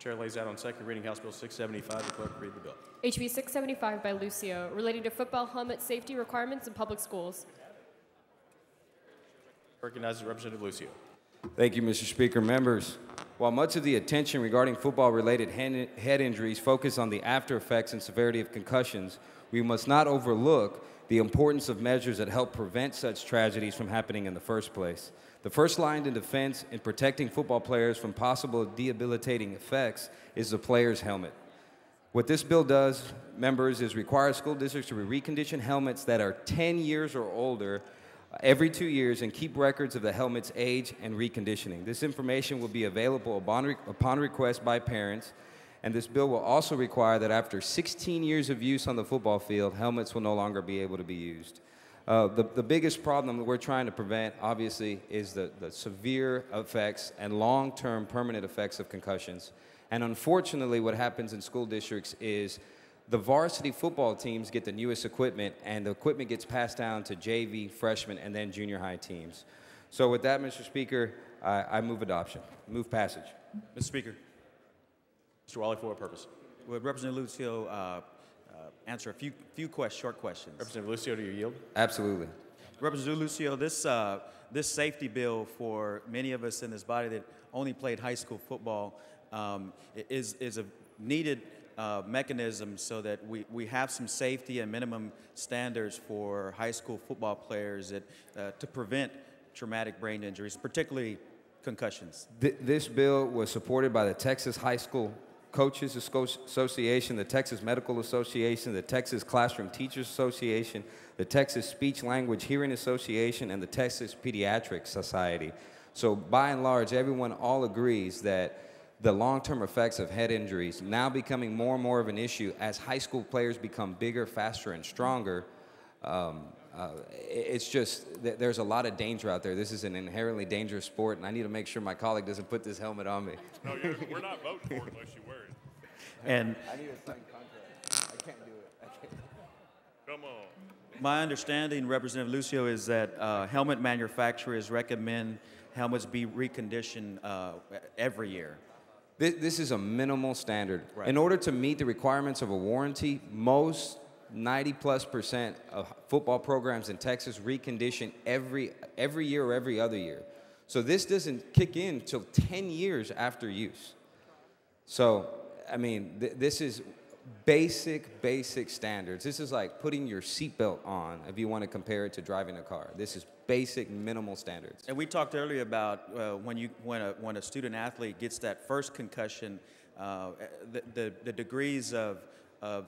Chair lays out on second reading House Bill 675. The clerk read the bill. HB 675 by Lucio, relating to football helmet safety requirements in public schools. Recognizes Representative Lucio. Thank you, Mr. Speaker. Members, while much of the attention regarding football-related head injuries focus on the after effects and severity of concussions, we must not overlook the importance of measures that help prevent such tragedies from happening in the first place. The first line in defense in protecting football players from possible debilitating effects is the player's helmet. What this bill does, members, is require school districts to recondition helmets that are 10 years or older every 2 years and keep records of the helmet's age and reconditioning. This information will be available upon request by parents, and this bill will also require that after 16 years of use on the football field, helmets will no longer be able to be used. The biggest problem that we're trying to prevent, obviously, is the severe effects and long-term permanent effects of concussions. And unfortunately, what happens in school districts is the varsity football teams get the newest equipment, and the equipment gets passed down to JV, freshman, and then junior high teams. So with that, Mr. Speaker, I move adoption. Move passage. Mr. Speaker. Mr. Wally, for what purpose? Would Representative Lucio answer a few short questions? Representative Lucio, do you yield? Absolutely. Representative Lucio, this safety bill for many of us in this body that only played high school football is a needed mechanism so that we have some safety and minimum standards for high school football players to prevent traumatic brain injuries, particularly concussions. This bill was supported by the Texas High School Coaches Association, the Texas Medical Association, the Texas Classroom Teachers Association, the Texas Speech Language Hearing Association, and the Texas Pediatric Society. So by and large, everyone all agrees that the long-term effects of head injuries now becoming more and more of an issue as high school players become bigger, faster, and stronger. It's just, there's a lot of danger out there. This is an inherently dangerous sport, and I need to make sure my colleague doesn't put this helmet on me. No, we're not voting for it unless you wear it. And I need a signed contract. I can't do it. I can't. Come on. my understanding, Representative Lucio, is that helmet manufacturers recommend helmets be reconditioned every year. This is a minimal standard. Right. In order to meet the requirements of a warranty, most 90+% of football programs in Texas recondition every year or every other year. So this doesn't kick in till 10 years after use. So, I mean, this is basic standards. This is like putting your seatbelt on if you want to compare it to driving a car. This is basic, minimal standards. And we talked earlier about when a student athlete gets that first concussion, the degrees of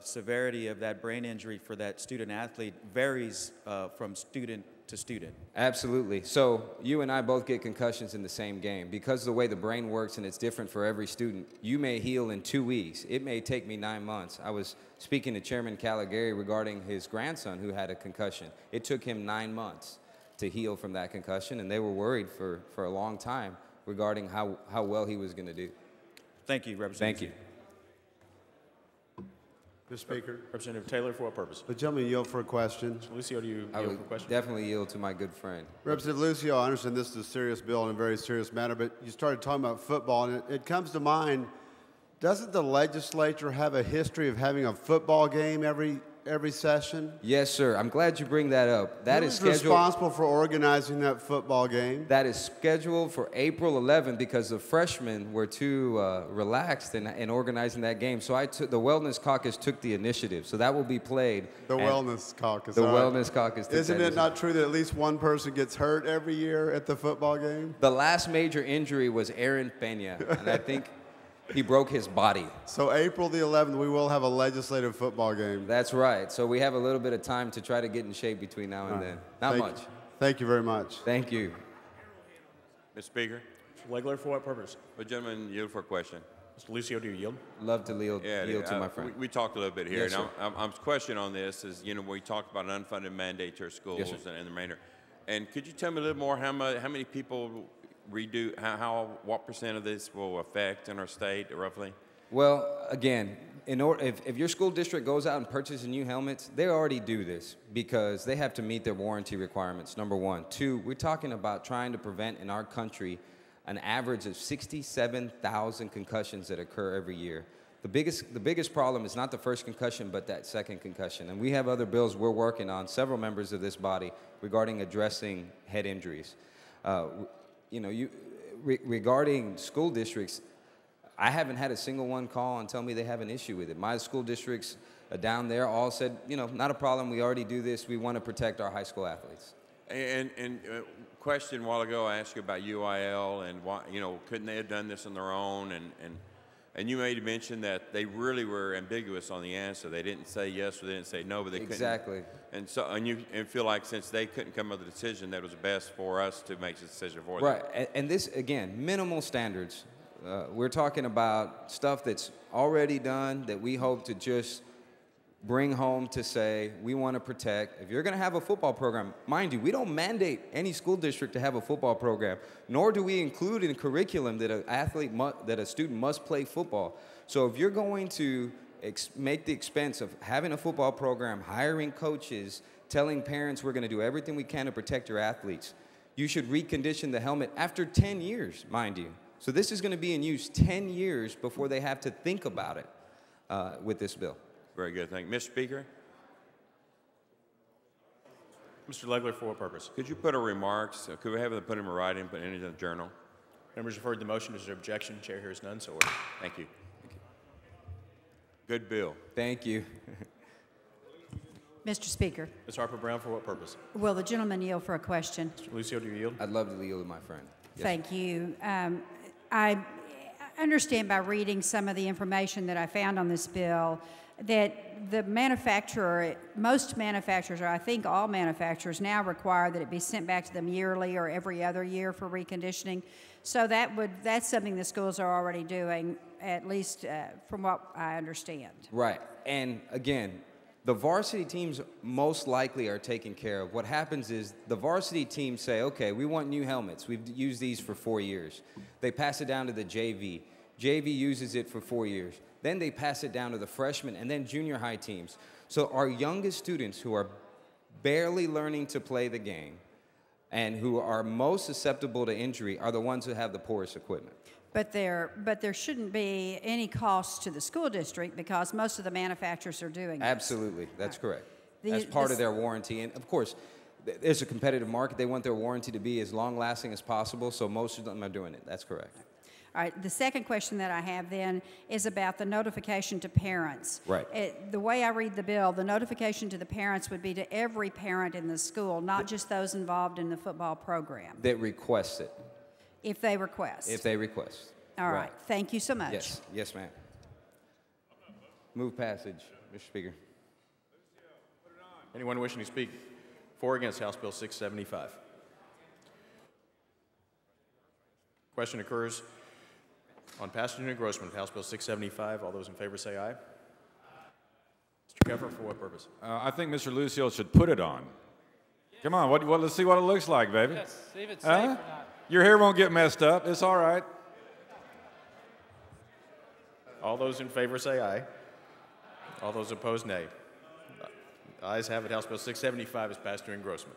severity of that brain injury for that student athlete varies from student to student. Absolutely. So you and I both get concussions in the same game. Because of the way the brain works and it's different for every student, you may heal in 2 weeks. It may take me 9 months. I was speaking to Chairman Caligari regarding his grandson who had a concussion. It took him 9 months to heal from that concussion, and they were worried for a long time regarding how well he was going to do. Thank you, Representative. Thank you. Mr. Speaker, Representative Taylor, for what purpose? the gentleman yield for a question. Lucio, do you I yield would for a question? definitely yield to my good friend. Representative Lucio, I understand this is a serious bill in a very serious manner, but you started talking about football, and it comes to mind, doesn't the legislature have a history of having a football game every session? Yes, sir. I'm glad you bring that up. That is Who's scheduled. responsible for organizing that football game? That is scheduled for April 11th because the freshmen were too relaxed in organizing that game. So the Wellness Caucus took the initiative. So that will be played. The Wellness Caucus. The all right. Wellness Caucus. Took Isn't that it not true that at least one person gets hurt every year at the football game? The last major injury was Aaron Pena, and I think he broke his body. So April the 11th, we will have a legislative football game. That's right. So we have a little bit of time to try to get in shape between now and then. Not much. Thank you very much. Thank you. Mr. Speaker, Mr. Legler, for what purpose? the gentleman yield for a question. Mr. Lucio, do you yield? Love to yield to my friend. We talked a little bit here. Yes, Now, sir. I'm question on this is, we talked about an unfunded mandate to our schools Yes, sir. and the remainder. And could you tell me a little more how many people redo, what percent of this will affect in our state, roughly? Well, again, if your school district goes out and purchases new helmets, they already do this because they have to meet their warranty requirements, number one. Two, we're talking about trying to prevent in our country an average of 67,000 concussions that occur every year. The biggest problem is not the first concussion, but that second concussion. And we have other bills we're working on, several members of this body, regarding addressing head injuries. Regarding school districts, I haven't had a single one call and tell me they have an issue with it. My school districts down there all said, not a problem. We already do this. We want to protect our high school athletes. And question a while ago, I asked you about UIL and why, couldn't they have done this on their own? And you made mention that they really were ambiguous on the answer. They didn't say yes or they didn't say no, but they couldn't. Exactly. And so, and you feel like since they couldn't come up with a decision, that it was best for us to make the decision for them. Right. And this, again, minimal standards. We're talking about stuff that's already done that we hope to just bring home to say we want to protect. If you're going to have a football program, mind you, we don't mandate any school district to have a football program, nor do we include in curriculum that that a student must play football. So if you're going to make the expense of having a football program, hiring coaches, telling parents we're going to do everything we can to protect your athletes, you should recondition the helmet after 10 years, mind you. So this is going to be in use 10 years before they have to think about it with this bill. Very good, thank you. Mr. Speaker? Mr. Legler, for what purpose? Could you put a remarks, could we have them put them in writing, put it in the journal? Members have heard the motion. Is there objection? Chair hears none, so ordered. Thank you. Good bill. Thank you. Mr. Speaker, Ms. Harper Brown, for what purpose? will the gentleman yield for a question? Mr. Lucio, do you yield? I'd love to yield, my friend. Yes. Thank you. I understand by reading some of the information that I found on this bill that the manufacturer, most manufacturers, or I think all manufacturers now require that it be sent back to them yearly or every other year for reconditioning. So that's something the schools are already doing, at least from what I understand. Right. And again, the varsity teams most likely are taken care of. What happens is the varsity teams say, okay, we want new helmets. We've used these for 4 years. They pass it down to the JV. JV uses it for 4 years. Then they pass it down to the freshmen and then junior high teams. So our youngest students who are barely learning to play the game and who are most susceptible to injury are the ones who have the poorest equipment. But there shouldn't be any cost to the school district because most of the manufacturers are doing this. Absolutely, that's correct. As part of their warranty. And of course, there's a competitive market. They want their warranty to be as long-lasting as possible, so most of them are doing it. That's correct. All right, the second question that I have then is about the notification to parents. Right. The way I read the bill, the notification to the parents would be to every parent in the school, not just those involved in the football program. That requests it. If they request. If they request. All right. Thank you so much. Yes, yes, ma'am. Move passage, Mr. Speaker. Anyone wishing to speak for or against House Bill 675? Question occurs on passage and engrossment of House Bill 675. All those in favor say aye. Mr. Keffer, for what purpose? I think Mr. Lucio should put it on. Come on, let's see what it looks like, baby. Yes, see if it's safe or not. Your hair won't get messed up. It's all right. All those in favor say aye. All those opposed, nay. The ayes have it. House Bill 675 is passed to engrossment.